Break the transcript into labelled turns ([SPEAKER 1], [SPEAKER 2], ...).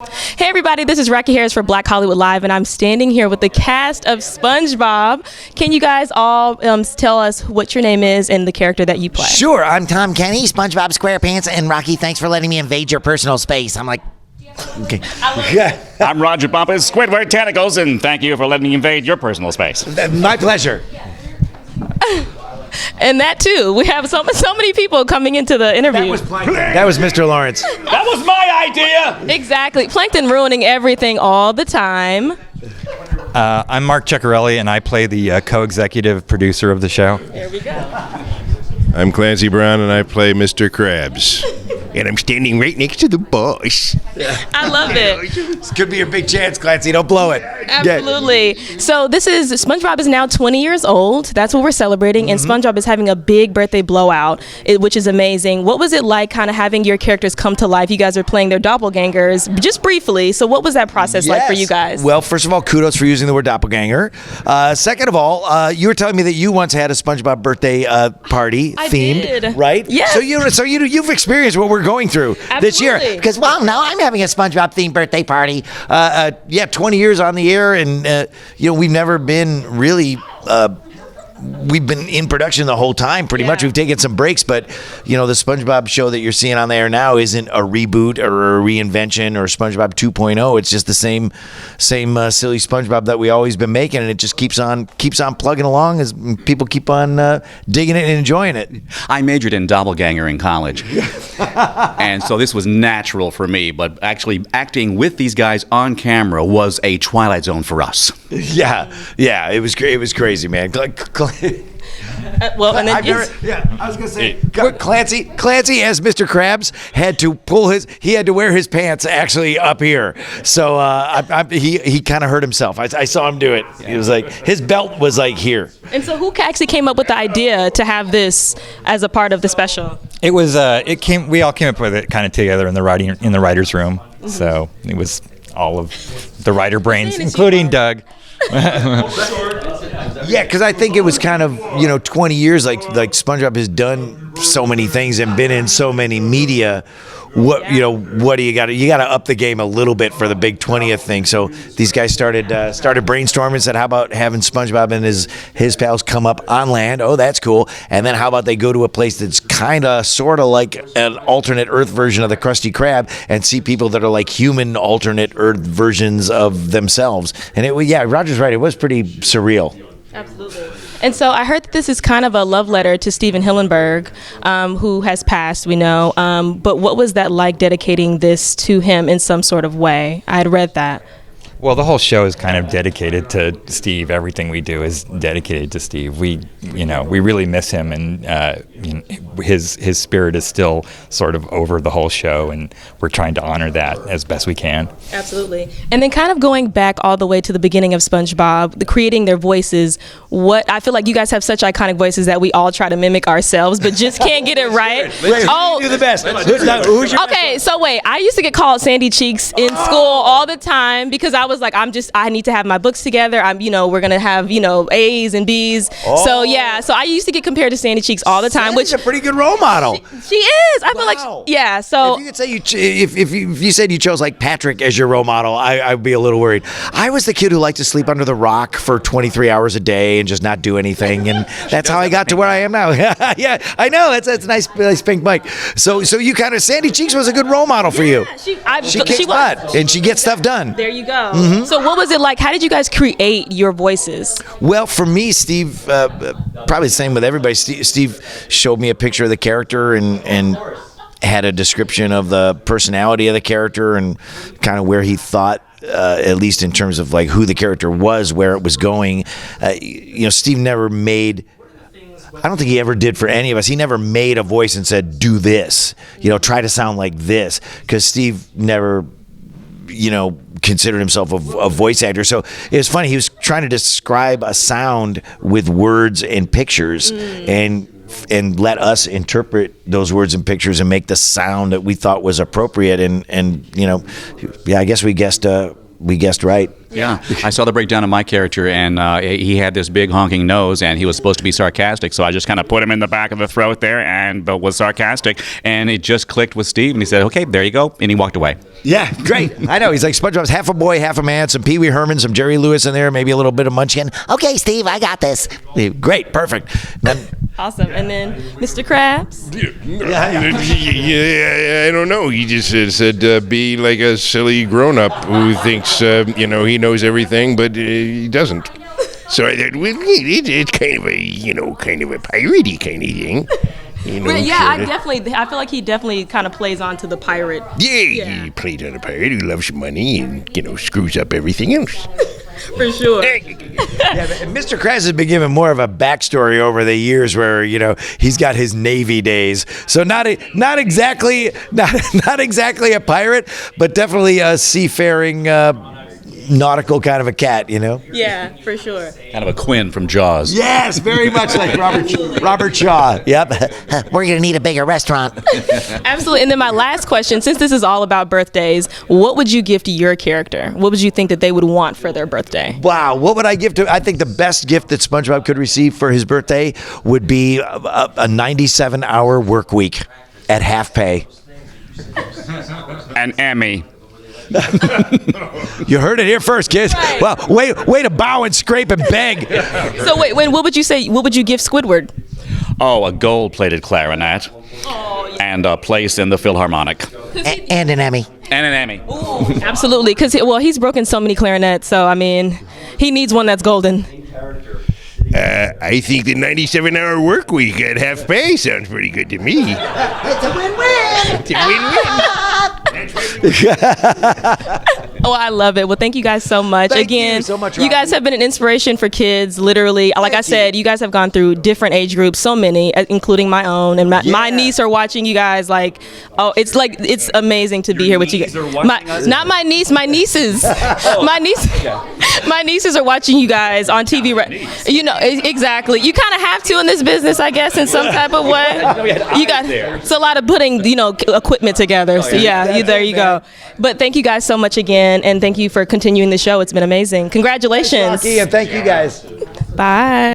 [SPEAKER 1] Hey everybody, this is Raquel Harris for Black Hollywood Live, and I'm standing here with the cast of SpongeBob. Can you guys all tell us what your name is and the character that you play?
[SPEAKER 2] Sure, I'm Tom Kenny, SpongeBob SquarePants, and Rocky, thanks for letting me invade your personal space. I'm like, okay.
[SPEAKER 3] I'm Rodger, Bumpass, Squidward, Tentacles, and thank you for letting me invade your personal space.
[SPEAKER 2] My pleasure.
[SPEAKER 1] And that too, we have so many people coming into the interview.
[SPEAKER 2] That was Mr. Lawrence.
[SPEAKER 3] That was my idea!
[SPEAKER 1] Exactly, Plankton ruining everything all the time.
[SPEAKER 4] I'm Marc Ceccarelli, and I play the co-executive producer of the show.
[SPEAKER 1] There we go.
[SPEAKER 5] I'm Clancy Brown, and I play Mr. Krabs. And I'm standing right next to the boss.
[SPEAKER 1] I love it.
[SPEAKER 2] This could be your big chance, Clancy. Don't blow it.
[SPEAKER 1] Absolutely. So SpongeBob is now 20 years old. That's what we're celebrating. And SpongeBob is having a big birthday blowout, which is amazing. What was it like kind of having your characters come to life? You guys are playing their doppelgangers just briefly. So what was that process like for you guys?
[SPEAKER 2] Well, first of all, kudos for using the word doppelganger. Second of all, you were telling me that you once had a SpongeBob birthday party themed,
[SPEAKER 1] did.
[SPEAKER 2] right?
[SPEAKER 1] Yes.
[SPEAKER 2] So you've experienced what we're going through this year. Because, well, now I'm having a SpongeBob themed birthday party. 20 years on the air, and we've never been really. We've been in production the whole time, pretty much. We've taken some breaks, but the SpongeBob show that you're seeing on there now isn't a reboot or a reinvention or SpongeBob 2.0. It's just the same silly SpongeBob that we always been making, and it just keeps on plugging along as people keep on digging it and enjoying it.
[SPEAKER 3] I majored in doppelganger in college, and so this was natural for me. But actually, acting with these guys on camera was a Twilight Zone for us.
[SPEAKER 2] Yeah, it was crazy, man.
[SPEAKER 1] And then
[SPEAKER 2] I was gonna say, Clancy as Mr. Krabs had to wear his pants actually up here, so he kind of hurt himself. I saw him do it. It was like his belt was like here.
[SPEAKER 1] And so who actually came up with the idea to have this as a part of the special?
[SPEAKER 4] It was we all came up with it kind of together in the writers' room. So it was all of the writer brains, including Doug.
[SPEAKER 2] Yeah, because I think it was kind of 20 years like SpongeBob has done so many things and been in so many media. What do you got to up the game a little bit for the big 20th thing. So these guys started brainstorming and said, how about having SpongeBob and his pals come up on land? Oh, that's cool. And then how about they go to a place that's kind of sort of like an alternate Earth version of the Krusty Krab and see people that are like human alternate Earth versions of themselves. And Rodger's right. It was pretty surreal.
[SPEAKER 1] Absolutely. And so I heard that this is kind of a love letter to Steven Hillenburg, who has passed, we know. But what was that like, dedicating this to him in some sort of way? I had read that.
[SPEAKER 4] Well, the whole show is kind of dedicated to Steve. Everything we do is dedicated to Steve. We really miss him, and his spirit is still sort of over the whole show, and we're trying to honor that as best we can.
[SPEAKER 1] Absolutely. And then kind of going back all the way to the beginning of SpongeBob, creating their voices. What I feel like you guys have such iconic voices that we all try to mimic ourselves, but just can't get it right.
[SPEAKER 2] Who do the best? Who's your
[SPEAKER 1] Okay, so wait. I used to get called Sandy Cheeks in school all the time because I was like, I need to have my books together. We're gonna have A's and B's. So I used to get compared to Sandy Cheeks all the time.
[SPEAKER 2] Sandy's a pretty good role model.
[SPEAKER 1] She is. I feel like So
[SPEAKER 2] if you could say if you said you chose like Patrick as your role model, I'd be a little worried. I was the kid who liked to sleep under the rock for 23 hours a day and just not do anything, and that's how I got to where I am now. Yeah, I know. That's a nice pink mic. So you kind of Sandy Cheeks was a good role model for you.
[SPEAKER 1] She
[SPEAKER 2] kicks butt and she gets stuff done.
[SPEAKER 1] There you go. Mm-hmm. So what was it like? How did you guys create your voices?
[SPEAKER 2] Well, for me, Steve, probably the same with everybody. Steve showed me a picture of the character and had a description of the personality of the character and kind of where he thought, at least in terms of like who the character was, where it was going. Steve never made. I don't think he ever did for any of us. He never made a voice and said, "Do this," try to sound like this, because Steve never, considered himself a voice actor. So it was funny. He was trying to describe a sound with words and pictures, and let us interpret those words and pictures and make the sound that we thought was appropriate. And I guess we guessed right.
[SPEAKER 3] Yeah, I saw the breakdown of my character, and he had this big honking nose, and he was supposed to be sarcastic, so I just kind of put him in the back of the throat there, but was sarcastic, and it just clicked with Steve, and he said, "Okay, there you go," and he walked away.
[SPEAKER 2] Yeah, great. I know. He's like SpongeBob's half a boy, half a man. Some Pee Wee Herman, some Jerry Lewis in there, maybe a little bit of Munchkin. Okay, Steve, I got this. Great, perfect. Then,
[SPEAKER 1] Awesome. And then Mr. Krabs.
[SPEAKER 5] Yeah, I don't know. He just said be like a silly grown-up who thinks, he knows everything, but he doesn't. So I thought, well, it's kind of a piratey kind of thing.
[SPEAKER 1] I feel like he definitely kind of plays on to the pirate.
[SPEAKER 5] Yeah, he played on a pirate who loves money and, screws up everything else.
[SPEAKER 1] For sure.
[SPEAKER 2] Mr. Krabs has been given more of a backstory over the years where, he's got his Navy days. So not exactly a pirate, but definitely a seafaring nautical kind of a cat,
[SPEAKER 1] Yeah, for sure.
[SPEAKER 3] Kind of a Quinn from Jaws.
[SPEAKER 2] Yes, very much like Robert Shaw. Yep. We're going to need a bigger restaurant.
[SPEAKER 1] Absolutely. And then my last question, since this is all about birthdays, what would you gift your character? What would you think that they would want for their birthday?
[SPEAKER 2] Wow, what would I give to? I think the best gift that SpongeBob could receive for his birthday would be a 97-hour work week at half pay.
[SPEAKER 3] An Emmy.
[SPEAKER 2] You heard it here first, kids.
[SPEAKER 1] Right.
[SPEAKER 2] Well, way to bow and scrape and beg.
[SPEAKER 1] So wait, what would you say? What would you give Squidward?
[SPEAKER 3] Oh, a gold-plated clarinet.
[SPEAKER 1] Oh, yeah.
[SPEAKER 3] And a place in the Philharmonic.
[SPEAKER 2] And an Emmy.
[SPEAKER 3] And an Emmy.
[SPEAKER 1] Ooh, absolutely, because he's broken so many clarinets, so I mean, he needs one that's golden.
[SPEAKER 5] I think the 97-hour work week at half pay sounds pretty good to me.
[SPEAKER 2] It's a win-win.
[SPEAKER 5] It's a win-win.
[SPEAKER 1] Oh, I love it. Well, thank you guys so much.
[SPEAKER 2] Thank
[SPEAKER 1] Again,
[SPEAKER 2] you so much,
[SPEAKER 1] you guys have been an inspiration for kids, literally. Like I said, you guys have gone through different age groups, so many, including my own. And my niece are watching you guys it's amazing to be here with you guys. Not my niece, my nieces. My nieces are watching you guys on TV. Exactly. You kind of have to in this business, I guess, in some type of way. It's a lot of putting, equipment together. So there you go. But thank you guys so much again, and thank you for continuing the show. It's been amazing. Congratulations.
[SPEAKER 2] Thanks, Rocky, and thank you guys.
[SPEAKER 1] Bye.